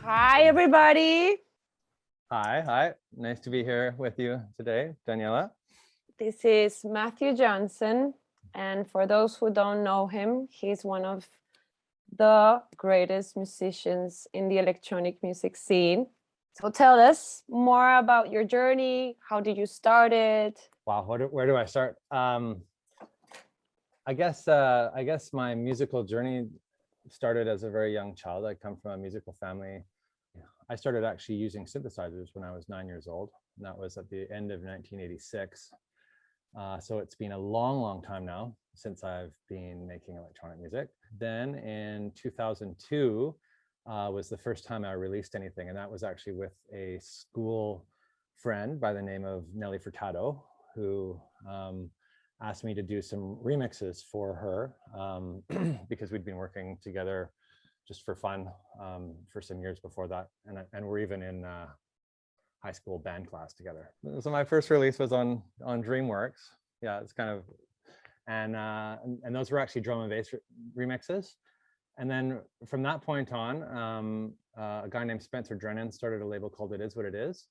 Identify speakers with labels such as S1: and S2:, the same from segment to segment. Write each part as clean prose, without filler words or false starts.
S1: Hi, everybody.
S2: Hi. Nice to be here with you today, Daniela.
S1: This is Mathew Jonson. And for those who don't know him, he's one of the greatest musicians in the electronic music scene. So tell us more about your journey. How did you start it?
S2: Wow, where do I start? I guess my musical journey started as a very young child. I come from a musical family. I started actually using synthesizers when I was 9 years old, and that was at the end of 1986. So it's been a long time now since I've been making electronic music. Then in 2002 was the first time I released anything, and that was actually with a school friend by the name of Nelly Furtado, who asked me to do some remixes for her because we'd been working together just for fun for some years before that, and we're even in high school band class together. So my first release was on DreamWorks. Yeah, it's kind of, and those were actually drum and bass remixes. And then from that point on, a guy named Spencer Drennan started a label called It Is What It Is.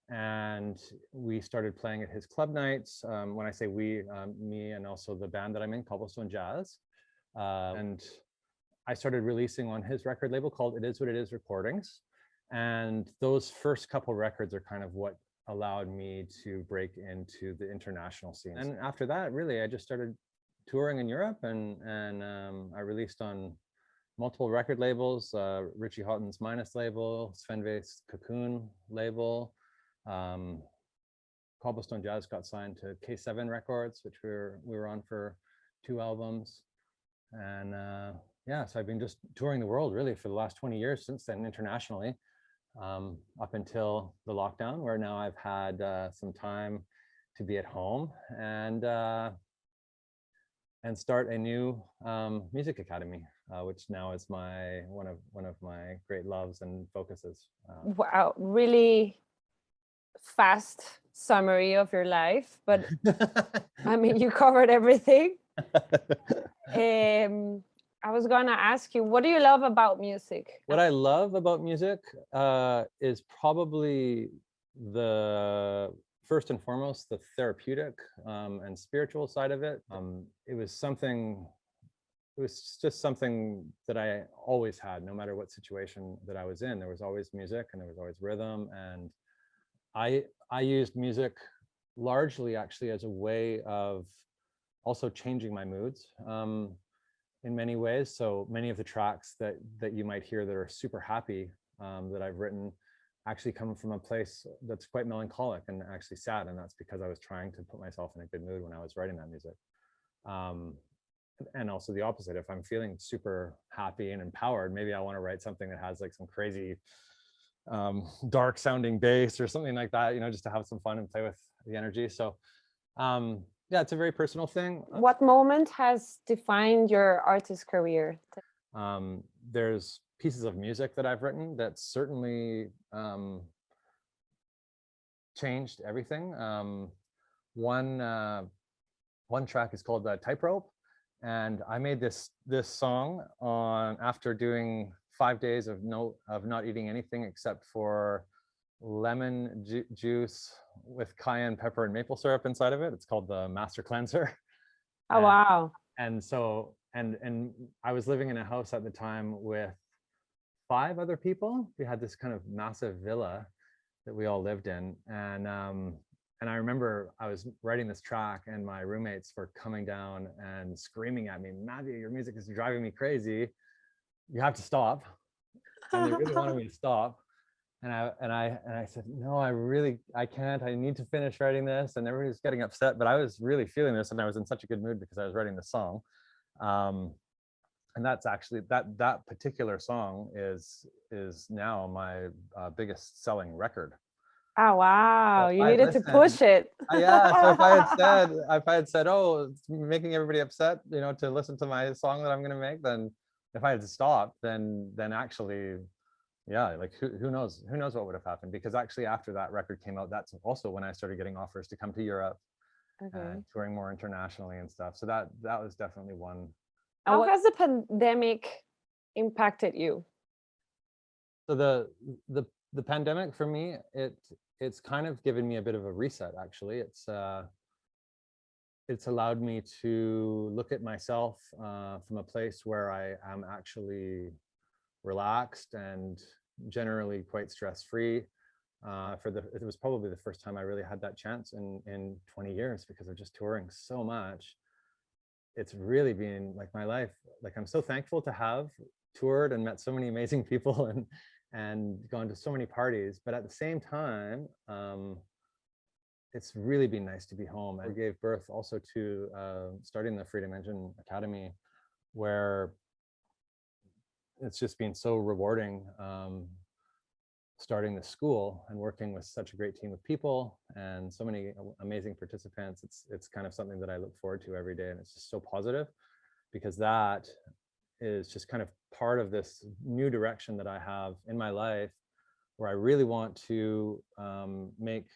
S2: And we started playing at his club nights. When I say we, me and also the band that I'm in, Cobblestone Jazz. And I started releasing on his record label called It Is What It Is Recordings. And those first couple records are kind of what allowed me to break into the international scene. And after that, really, I just started touring in Europe, and I released on multiple record labels, Richie Houghton's Minus label, Sven Väth's Cocoon label. Cobblestone Jazz got signed to K7 Records, which we were on for 2 albums. And yeah, so I've been just touring the world really for the last 20 years since then, internationally, up until the lockdown, where now I've had some time to be at home and start a new music academy, which now is one of my great loves and focuses.
S1: Wow, really fast summary of your life, but I mean, you covered everything. I was gonna ask you, what do you love about music?
S2: What I love about music is probably the first and foremost the therapeutic and spiritual side of it. It was just something that I always had, no matter what situation that I was in. There was always music and there was always rhythm, and I used music largely actually as a way of also changing my moods in many ways. So many of the tracks that you might hear that are super happy that I've written actually come from a place that's quite melancholic and actually sad, and that's because I was trying to put myself in a good mood when I was writing that music. And also the opposite, if I'm feeling super happy and empowered, maybe I want to write something that has like some crazy dark sounding bass or something like that, just to have some fun and play with the energy. So yeah, it's a very personal thing.
S1: What moment has defined your artist career?
S2: There's pieces of music that I've written that certainly changed everything. One track is called Tightrope, and I made this song after doing 5 days of not eating anything except for lemon juice with cayenne pepper and maple syrup inside of it. It's called the Master Cleanser.
S1: Oh, wow.
S2: And so, and I was living in a house at the time with 5 other people. We had this kind of massive villa that we all lived in. And I remember I was writing this track and my roommates were coming down and screaming at me, "Mathew, your music is driving me crazy. You have to stop." And they really wanted me to stop. And I said, "No, I can't. I need to finish writing this." And everybody was getting upset, but I was really feeling this, and I was in such a good mood because I was writing the song. And that's actually that particular song is now my biggest selling record.
S1: Oh, wow.
S2: So
S1: You needed to push it.
S2: Yeah. So if I had said, "Oh, it's making everybody upset, to listen to my song that I'm going to make," then if I had stopped, then actually, yeah, like who knows what would have happened, because actually after that record came out, that's also when I started getting offers to come to Europe and touring more internationally and stuff. So that was definitely one.
S1: How has the pandemic impacted you?
S2: So the pandemic for me, it's kind of given me a bit of a reset, actually. It's allowed me to look at myself from a place where I am actually relaxed and generally quite stress-free. It was probably the first time I really had that chance in 20 years, because of just touring so much. It's really been like my life. Like, I'm so thankful to have toured and met so many amazing people and gone to so many parties. But at the same time, it's really been nice to be home. I gave birth also to starting the Freedom Engine Academy, where it's just been so rewarding starting the school and working with such a great team of people and so many amazing participants. It's kind of something that I look forward to every day, and it's just so positive, because that is just kind of part of this new direction that I have in my life, where I really want to make,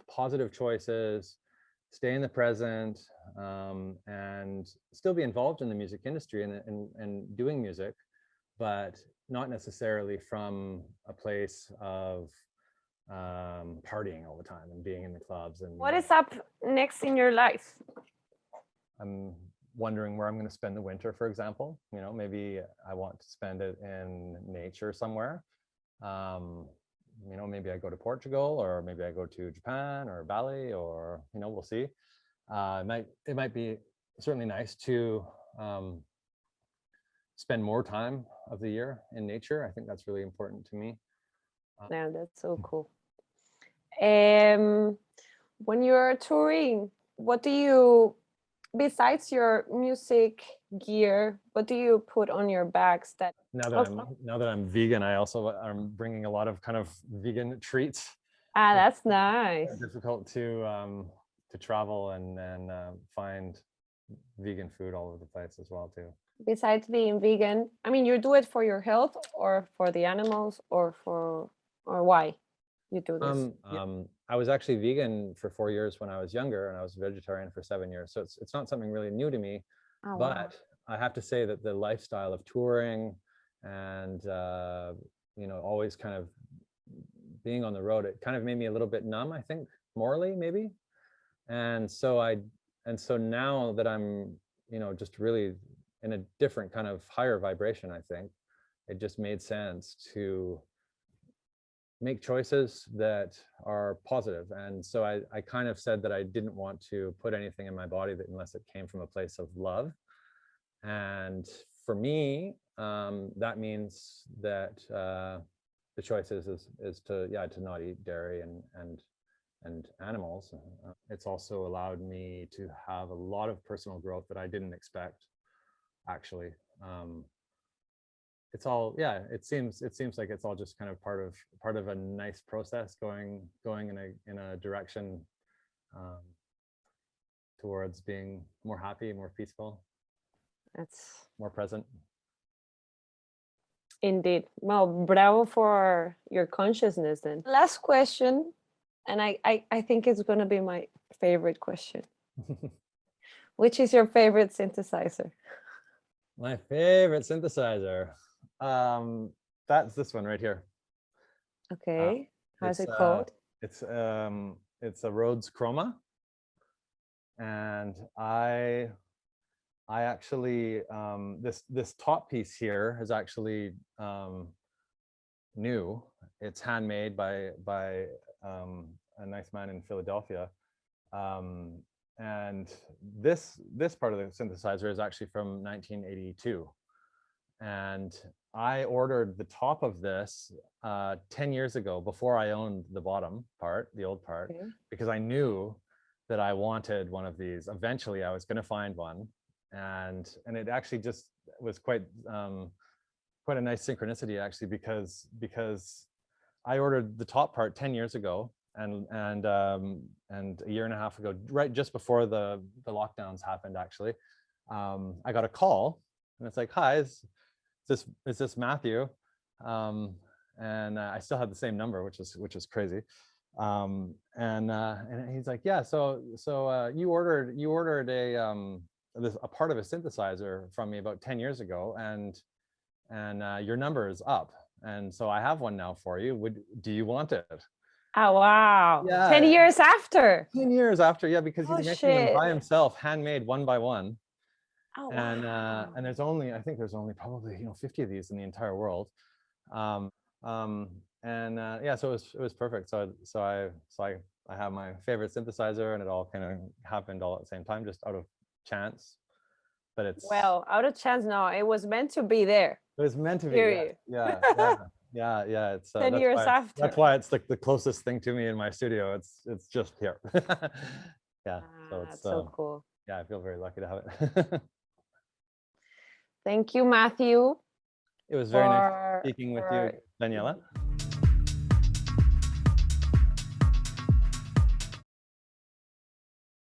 S2: positive choices, stay in the present, and still be involved in the music industry and doing music, but not necessarily from a place of partying all the time and being in the clubs. And
S1: what is up next in your life?
S2: I'm wondering where I'm going to spend the winter, for example. Maybe I want to spend it in nature somewhere. Maybe I go to Portugal, or maybe I go to Japan or Bali, or we'll see. It might be certainly nice to spend more time of the year in nature. I think that's really important to me.
S1: Yeah, that's so cool. When you're touring, what do you, besides your music gear, what do you put on your bags? That
S2: now that I'm vegan, I also am bringing a lot of kind of vegan treats.
S1: That's nice.
S2: It's difficult to travel and find vegan food all over the place as well too.
S1: Besides being vegan, I mean, you do it for your health, or for the animals, or why you do this?
S2: I was actually vegan for 4 years when I was younger, and I was vegetarian for 7 years. So it's not something really new to me.
S1: Oh,
S2: but
S1: wow.
S2: I have to say that the lifestyle of touring and always kind of being on the road, it kind of made me a little bit numb, I think, morally maybe. And so now that I'm just really in a different kind of higher vibration, I think it just made sense to make choices that are positive. And so I kind of said that I didn't want to put anything in my body unless it came from a place of love. And for me, that means that the choice is to not eat dairy and animals. It's also allowed me to have a lot of personal growth that I didn't expect, actually. It's all, it seems like it's all just kind of part of a nice process going in a direction towards being more happy, more peaceful.
S1: That's
S2: more present.
S1: Indeed. Well, bravo for your consciousness then. Last question, and I think it's going to be my favorite question. Which is your favorite synthesizer?
S2: My favorite synthesizer? That's this one right here.
S1: Okay. How's it called?
S2: It's a Rhodes Chroma. And I actually, this top piece here is actually new. It's handmade by a nice man in Philadelphia. And this part of the synthesizer is actually from 1982. And I ordered the top of this 10 years ago, before I owned the bottom part, the old part, okay, because I knew that I wanted one of these. Eventually I was going to find one. And it actually just was quite a nice synchronicity, actually, because I ordered the top part 10 years ago, and a year and a half ago, right just before the lockdowns happened, actually, I got a call, and it's like, "Hi, is this Mathew?" And I still had the same number, which is crazy. And he's like, "Yeah, so you ordered a part of a synthesizer from me about 10 years ago, and and your number is up. And so I have one now for you. Do you want it?
S1: Oh, wow.
S2: Yeah.
S1: 10 years after.
S2: 10 years after, yeah, because
S1: Oh,
S2: he's making them
S1: shit.
S2: by himself, handmade one by one.
S1: Oh,
S2: And
S1: wow.
S2: and I think there's only probably 50 of these in the entire world. Yeah, so it was perfect. So I have my favorite synthesizer, and it all kind of happened all at the same time, just out of chance. But it's
S1: Well, out of chance, no, it was meant to be there.
S2: it was meant to be.
S1: Period.
S2: Yeah. It's
S1: 10 years after.
S2: That's why it's like the closest thing to me in my studio. It's just here. Yeah. So it's
S1: That's so cool.
S2: Yeah, I feel very lucky to have it.
S1: Thank you, Matthew.
S2: It was very nice speaking with you, Daniela.